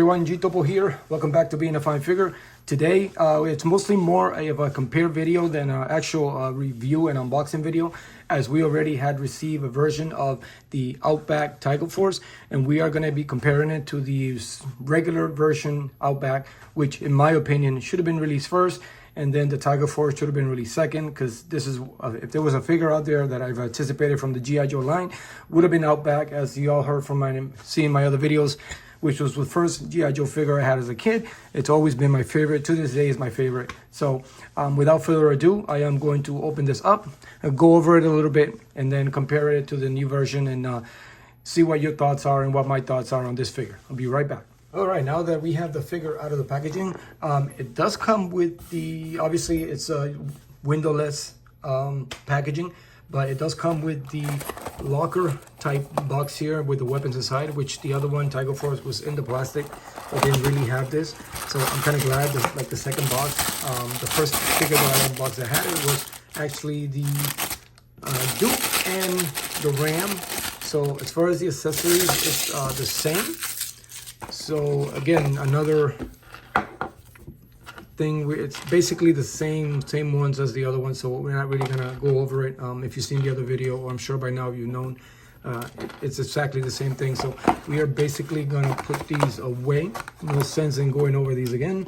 everyone, G Topo here. Welcome back to Being a Fine Figure. Today, it's mostly more of a compare video than an actual review and unboxing video, as we already had received a version of the Outback Tiger Force, and we are going to be comparing it to the regular version Outback, which in my opinion should have been released first, and then the Tiger Force should have been released second, because this is, if there was a figure out there that I've anticipated from the G.I. Joe line, would have been Outback, as you all heard from seeing my other videos, which was the first G.I. Joe figure I had as a kid. It's always been my favorite. To this day is my favorite. So without further ado, I am going to open this up and go over it a little bit and then compare it to the new version and see what your thoughts are and what my thoughts are on this figure. I'll be right back. All right, now that we have the figure out of the packaging, it does come with the, obviously it's a windowless packaging, but it does come with the locker type box here with the weapons inside, which the other one, Tiger Force, was in the plastic, but didn't really have this. So I'm kind of glad that, like, the second box, the first figure that I unboxed that had it was actually the Duke and the Ram. So as far as the accessories, it's the same. So again, another thing, it's basically the same ones as the other one, so we're not really gonna go over it. If you've seen the other video, or I'm sure by now you've known, it's exactly the same thing. So we are basically gonna put these away. No sense in going over these again.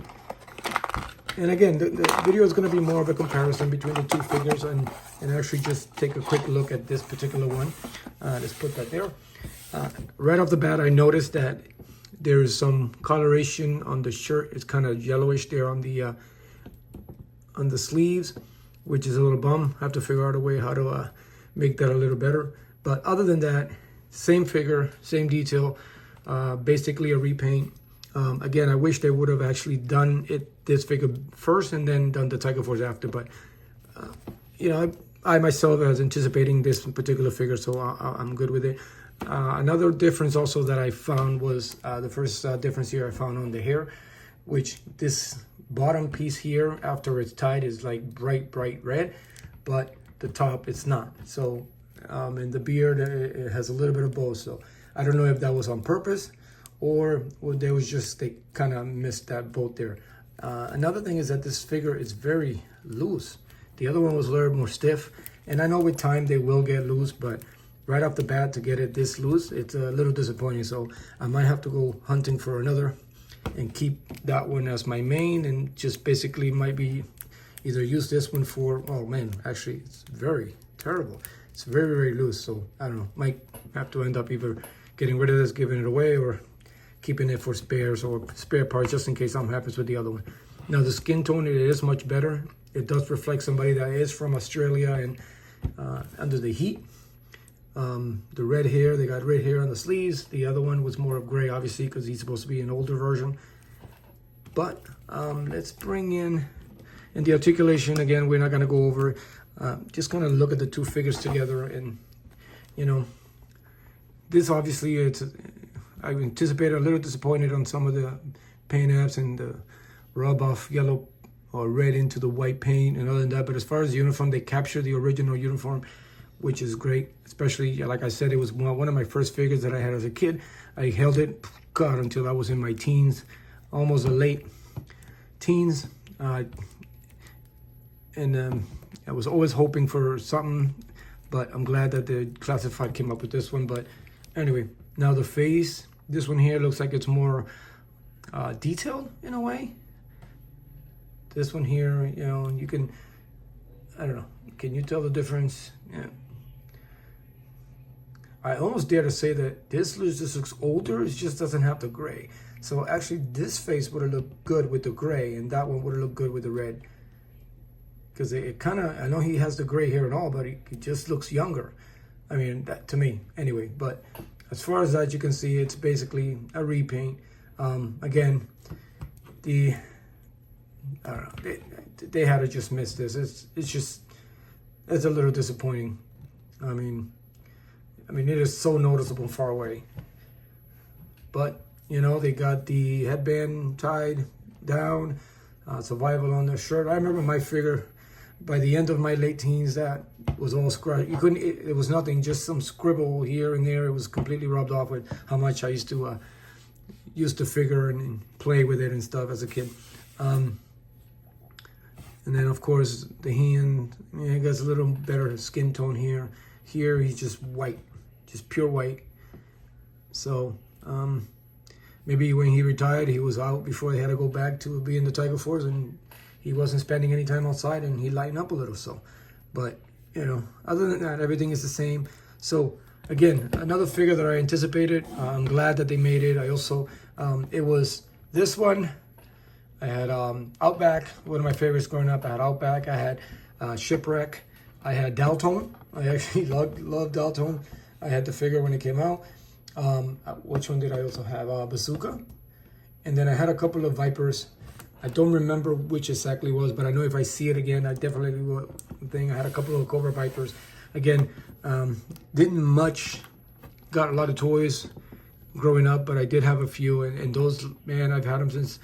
And again, the video is gonna be more of a comparison between the two figures and actually just take a quick look at this particular one. Let's put that there. Right off the bat, I noticed that there's some coloration on the shirt. It's kind of yellowish there on the sleeves, which is a little bum. I have to figure out a way how to make that a little better. But other than that, same figure, same detail, basically a repaint. Again, I wish they would have actually done this figure first and then done the Tiger Force after. But you know, I myself was anticipating this particular figure, so I'm good with it. Another difference also that I found was the first difference here I found on the hair, which this bottom piece here after it's tied is like bright red, but the top it's not. So and the beard, it has a little bit of both. So I don't know if that was on purpose or there was just, they kind of missed that boat there. Another thing is that this figure is very loose. The other one was a little more stiff, and I know with time they will get loose, but right off the bat, to get it this loose, it's a little disappointing. So I might have to go hunting for another and keep that one as my main, and just basically might be either use this one for, oh man, actually it's very terrible. It's very loose. So I don't know, might have to end up either getting rid of this, giving it away, or keeping it for spares or spare parts just in case something happens with the other one. Now the skin tone, it is much better. It does reflect somebody that is from Australia and under the heat. The red hair, they got red hair on the sleeves. The other one was more of gray, obviously, because he's supposed to be an older version. But let's bring in the articulation. Again, we're not going to go over it. Just going to look at the two figures together. And, you know, this obviously, I anticipated a little disappointed on some of the paint apps and the rub off yellow or red into the white paint and other than that. But as far as the uniform, they captured the original uniform, which is great. Especially, like I said, it was one of my first figures that I had as a kid. I held it, God, until I was in my teens, almost a late teens. And I was always hoping for something, but I'm glad that the Classified came up with this one. But anyway, now the face, this one here looks like it's more detailed in a way. This one here, you know, you can, I don't know, can you tell the difference? Yeah. I almost dare to say that this looks older, it just doesn't have the gray. So actually this face would have looked good with the gray, and that one would have looked good with the red. Because it kind of, I know he has the gray hair and all, but it just looks younger. I mean, that, to me, anyway. But as far as that, you can see it's basically a repaint. Again, I don't know, they had to just miss this. It's a little disappointing. I mean, it is so noticeable far away. But, you know, they got the headband tied down, survival on their shirt. I remember my figure, by the end of my late teens, that was all scratched. You couldn't, it was nothing, just some scribble here and there. It was completely rubbed off with how much I used to used to figure and play with it and stuff as a kid. And then of course the hand, he gets a little better skin tone here. Here he's just white, just pure white. So maybe when he retired, he was out before he had to go back to be in the Tiger Force, and he wasn't spending any time outside, and he lightened up a little. So, but you know, other than that, everything is the same. So again, another figure that I anticipated. I'm glad that they made it. I also, it was this one. I had Outback, one of my favorites growing up. I had Outback. I had Shipwreck. I had Daltone. I actually loved Daltone. I had the figure when it came out. Which one did I also have? Bazooka. And then I had a couple of Vipers. I don't remember which exactly was, but I know if I see it again, I definitely will think. I had a couple of Cobra Vipers. Again, didn't much, got a lot of toys growing up, but I did have a few. And those, man, I've had them since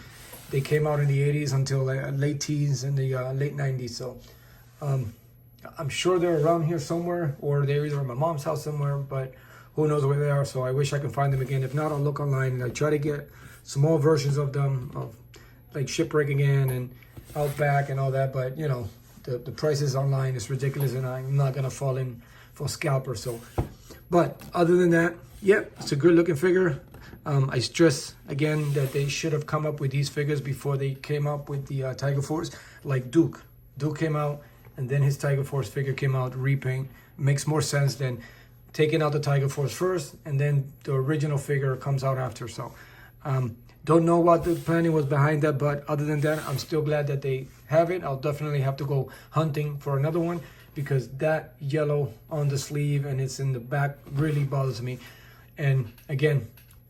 they came out in the 80s until late teens and the late 90s. So I'm sure they're around here somewhere, or they're either at my mom's house somewhere, but who knows where they are. So I wish I can find them again. If not, I'll look online, and I try to get small versions of them, of like Shipwreck again and Outback and all that. But you know, the prices online is ridiculous, and I'm not gonna fall in for scalper. So, but other than that, yeah, it's a good looking figure. I stress again that they should have come up with these figures before they came up with the Tiger Force. Like Duke came out, and then his Tiger Force figure came out repaint. Makes more sense than taking out the Tiger Force first, and then the original figure comes out after. So don't know what the planning was behind that, but other than that, I'm still glad that they have it. I'll definitely have to go hunting for another one, because that yellow on the sleeve and it's in the back really bothers me. And again,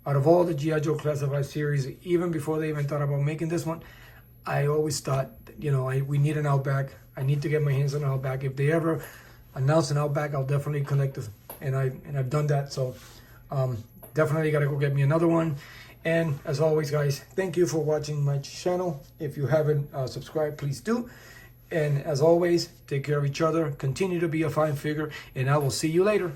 out of all the G.I. Joe Classified series, even before they even thought about making this one, I always thought, you know, we need an Outback. I need to get my hands on an Outback. If they ever announce an Outback, I'll definitely collect it. And I've done that. So definitely got to go get me another one. And as always, guys, thank you for watching my channel. If you haven't subscribed, please do. And as always, take care of each other. Continue to be a fine figure. And I will see you later.